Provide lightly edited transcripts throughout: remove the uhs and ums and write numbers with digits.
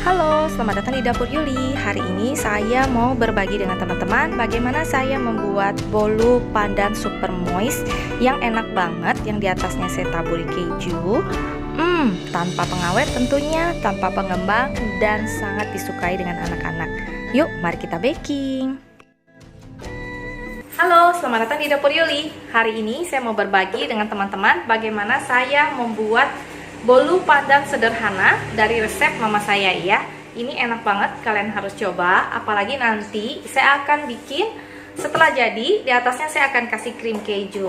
Halo, selamat datang di Dapur Yuli. Hari ini saya mau berbagi dengan teman-teman bagaimana saya membuat bolu pandan super moist yang enak banget, yang di atasnya saya taburi keju. Tanpa pengawet tentunya, tanpa pengembang, dan sangat disukai dengan anak-anak. Yuk, mari kita baking. Halo, selamat datang di Dapur Yuli. Hari ini saya mau berbagi dengan teman-teman bagaimana saya membuat bolu pandan sederhana dari resep mama saya ya. Ini enak banget, kalian harus coba. Apalagi nanti saya akan bikin setelah jadi, di atasnya saya akan kasih krim keju.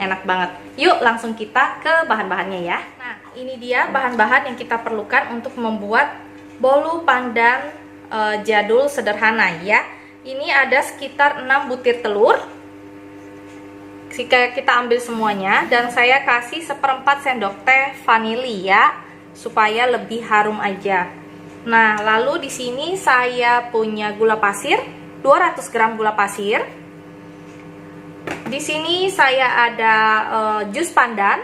Enak banget. Yuk langsung kita ke bahan-bahannya ya. Nah, ini dia bahan-bahan yang kita perlukan untuk membuat bolu pandan jadul sederhana ya. Ini ada sekitar 6 butir telur. Jika kita ambil semuanya, dan saya kasih 1/4 sendok teh vanili ya, supaya lebih harum aja. Nah, lalu di sini saya punya gula pasir, 200 gram gula pasir. Di sini saya ada jus pandan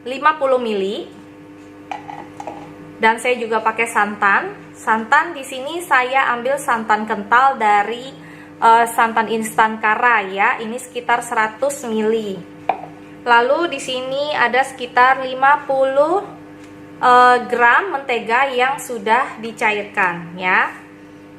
50 ml. Dan saya juga pakai santan. Santan di sini saya ambil santan kental dari santan instan Kara ya, ini sekitar 100 ml. Lalu di sini ada sekitar 50 gram mentega yang sudah dicairkan ya.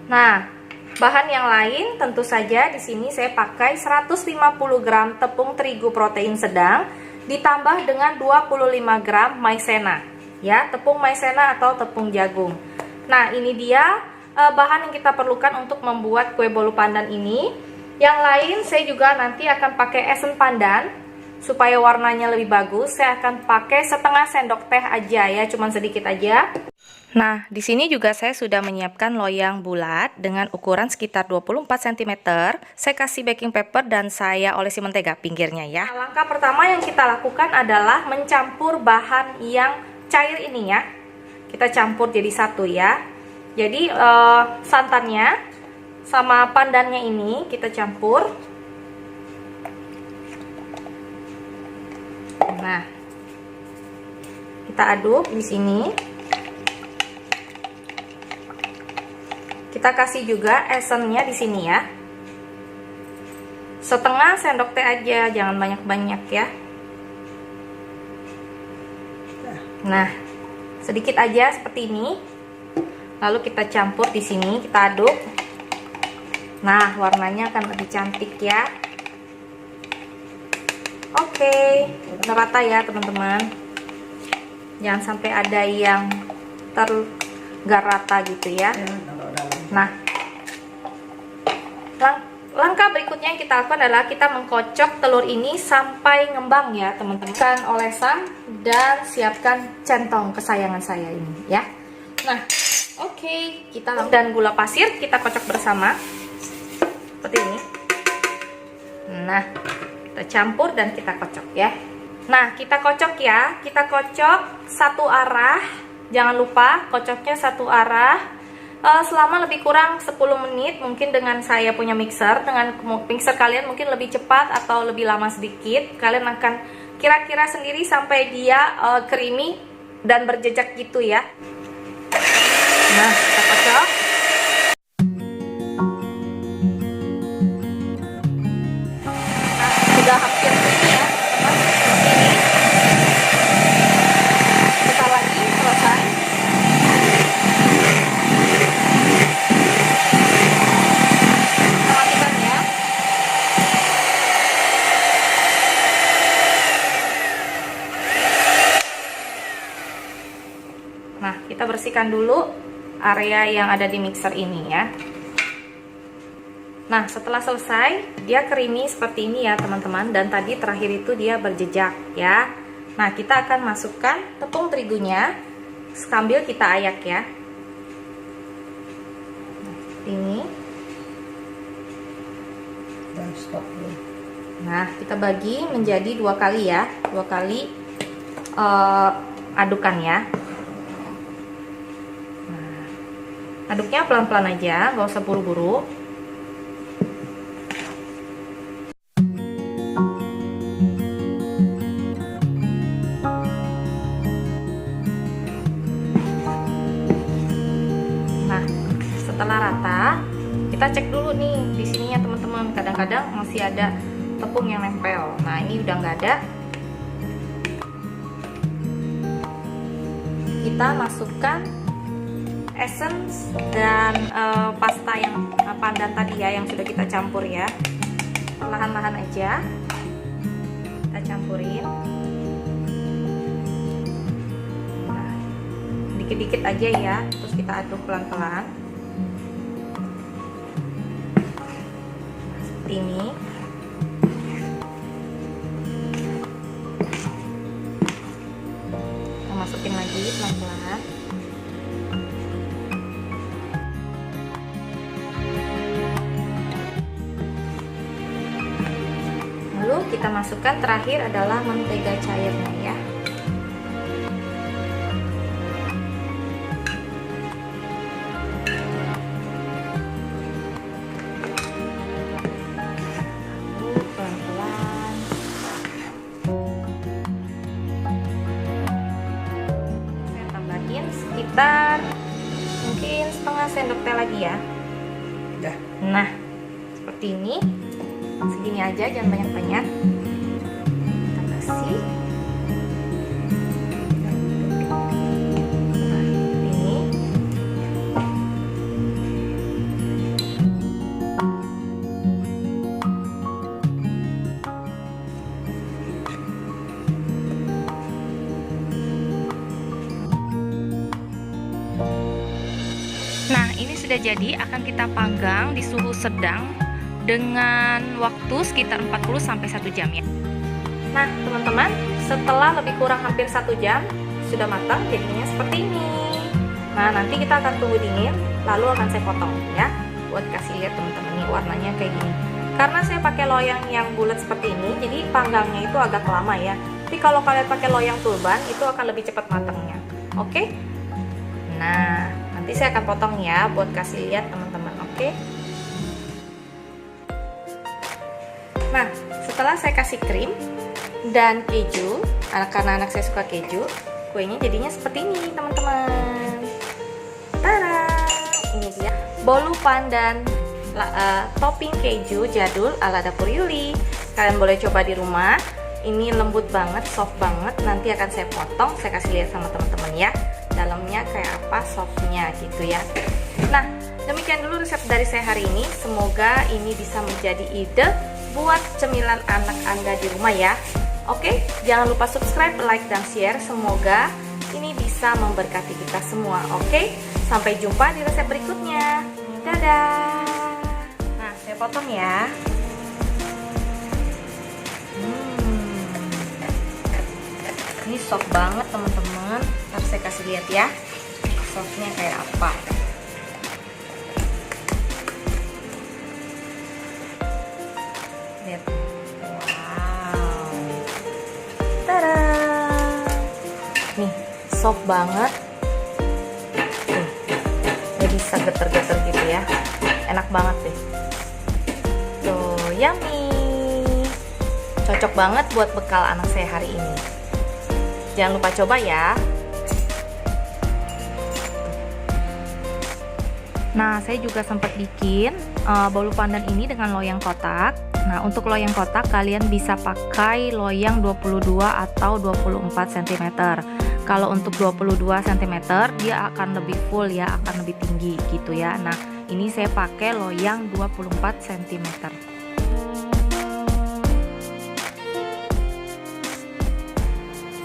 Nah, bahan yang lain tentu saja di sini saya pakai 150 gram tepung terigu protein sedang ditambah dengan 25 gram maizena ya, tepung maizena atau tepung jagung. Nah, ini dia bahan yang kita perlukan untuk membuat kue bolu pandan ini. Yang lain saya juga nanti akan pakai esen pandan supaya warnanya lebih bagus. Saya akan pakai setengah sendok teh aja ya, cuman sedikit aja. Nah, di sini juga saya sudah menyiapkan loyang bulat dengan ukuran sekitar 24 cm. Saya kasih baking paper dan saya olesi mentega pinggirnya ya. Nah, langkah pertama yang kita lakukan adalah mencampur bahan yang cair ini ya. Kita campur jadi satu ya. Jadi santannya sama pandannya ini kita campur. Nah, kita aduk di sini. Kita kasih juga esennya di sini ya. Setengah sendok teh aja, jangan banyak-banyak ya. Nah, sedikit aja seperti ini. Lalu kita campur di sini, kita aduk. Nah, warnanya akan lebih cantik ya. Oke, udah rata ya teman-teman. Jangan sampai ada yang gak rata gitu ya. Nah, langkah berikutnya yang kita lakukan adalah kita mengkocok telur ini sampai ngembang ya teman-teman. Siapkan olesan dan siapkan centong kesayangan saya ini ya. Nah, oke, kita langsung, dan gula pasir kita kocok bersama seperti ini. Nah, kita campur dan kita kocok ya. Nah, kita kocok ya, kita kocok satu arah. Jangan lupa kocoknya satu arah selama lebih kurang 10 menit. Mungkin dengan saya punya mixer, dengan mixer kalian mungkin lebih cepat atau lebih lama sedikit. Kalian akan kira-kira sendiri sampai dia creamy dan berjejak gitu ya. Nah, kita kocok. Nah, sudah hampir creamy ya teman-teman. Kita lagi selesai. Kita matikan ya. Nah, kita bersihkan dulu area yang ada di mixer ini ya. Nah, setelah selesai dia creamy seperti ini ya teman-teman, dan tadi terakhir itu dia berjejak ya. Nah, kita akan masukkan tepung terigunya sambil kita ayak ya. Ini. Nah, kita bagi menjadi 2 kali ya, 2 kali adukan ya. Aduknya pelan-pelan aja, gak usah buru-buru. Setelah rata, kita cek dulu nih di sininya teman-teman. Kadang-kadang masih ada tepung yang nempel. Nah, ini udah nggak ada. Kita masukkan essence dan pasta yang pandan tadi ya, yang sudah kita campur ya. Perlahan-lahan aja kita campurin. Nah, dikit-dikit aja ya, terus kita aduk pelan-pelan seperti ini. Kita masukin lagi pelan-pelan. Lalu kita masukkan terakhir adalah mentega cairnya ya. Lalu pelan-pelan. Saya tambahin sekitar mungkin setengah sendok teh lagi ya. Nah, seperti ini. Segini aja, jangan banyak-banyak. Kita kasih. Nah, ini. Nah, ini sudah jadi, akan kita panggang di suhu sedang dengan waktu sekitar 40-1 jam ya. Nah teman-teman, setelah lebih kurang hampir 1 jam sudah matang, jadinya seperti ini. Nah, nanti kita akan tunggu dingin, lalu akan saya potong ya, buat kasih lihat teman-teman nih warnanya kayak gini. Karena saya pakai loyang yang bulat seperti ini, jadi panggangnya itu agak lama ya. Tapi kalau kalian pakai loyang turban itu akan lebih cepat matangnya. Oke? Nah, nanti saya akan potong ya buat kasih lihat teman-teman. Oke? Nah, setelah saya kasih krim dan keju, karena anak saya suka keju, kuenya jadinya seperti ini teman-teman. Tada! Ini dia bolu pandan topping keju jadul ala dapur Yuli. Kalian boleh coba di rumah. Ini lembut banget, soft banget. Nanti akan saya potong, saya kasih lihat sama teman-teman ya. Dalamnya kayak apa, softnya gitu ya. Nah, demikian dulu resep dari saya hari ini. Semoga ini bisa menjadi ide buat cemilan anak Anda di rumah ya. Oke, jangan lupa subscribe, like, dan share. Semoga ini bisa memberkati kita semua. Oke, sampai jumpa di resep berikutnya. Dadah. Nah, saya potong ya. Ini soft banget teman-teman. Harus saya kasih lihat ya, softnya kayak apa. Lihat. Wow. Tada. Nih, soft banget. Jadi bisa geter-geter gitu ya. Enak banget deh. Tuh, yummy. Cocok banget buat bekal anak saya hari ini. Jangan lupa coba ya. Nah, saya juga sempat bikin bolu pandan ini dengan loyang kotak. Nah, untuk loyang kotak kalian bisa pakai loyang 22 atau 24 cm. Kalau untuk 22 cm dia akan lebih full ya, akan lebih tinggi gitu ya. Nah, ini saya pakai loyang 24 cm.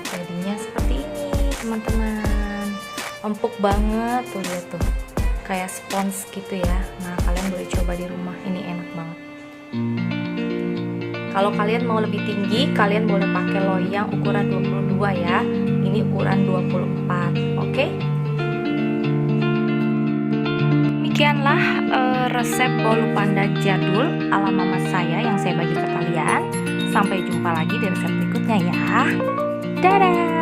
Jadinya seperti ini teman-teman. Empuk banget tuh, lihat tuh. Kayak spons gitu ya. Nah, kalian boleh coba di rumah, ini enak banget. Kalau kalian mau lebih tinggi, kalian boleh pakai loyang ukuran 22 ya. Ini ukuran 24. Oke? Demikianlah resep bolu pandan jadul ala mama saya yang saya bagi ke kalian. Sampai jumpa lagi di resep berikutnya ya. Dadah.